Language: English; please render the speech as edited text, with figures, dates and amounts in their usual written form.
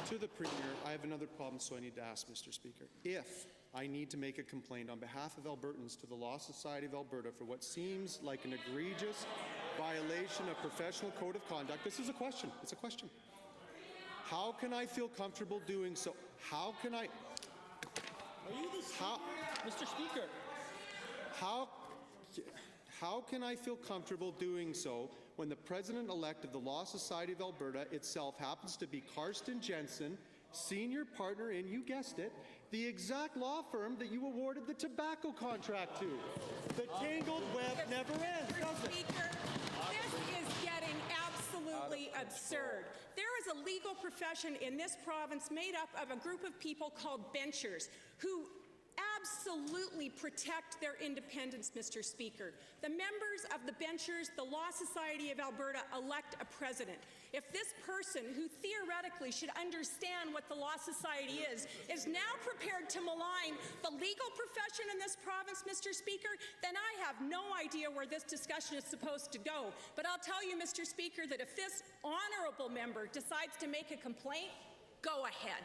To the Premier, I have another problem, so I need to ask, Mr. Speaker. If I need to make a complaint on behalf of Albertans to the Law Society of Alberta for what seems like an egregious violation of professional code of conduct, this is a question. It's a question. How can I feel comfortable doing so? How can I... Are you the speaker? Mr. Speaker? How can I feel comfortable doing so when the President-elect of the Law Society of Alberta itself happens to be Karsten Jensen, senior partner in, you guessed it, the exact law firm that you awarded the tobacco contract to? The tangled web never ends, does it? Speaker, this is getting absolutely absurd. There is a legal profession in this province made up of a group of people called benchers who absolutely protect their independence, Mr. Speaker. The members of the benchers, the Law Society of Alberta, elect a president. If this person, who theoretically should understand what the Law Society is now prepared to malign the legal profession in this province, Mr. Speaker, then I have no idea where this discussion is supposed to go. But I'll tell you, Mr. Speaker, that if this honourable member decides to make a complaint, go ahead.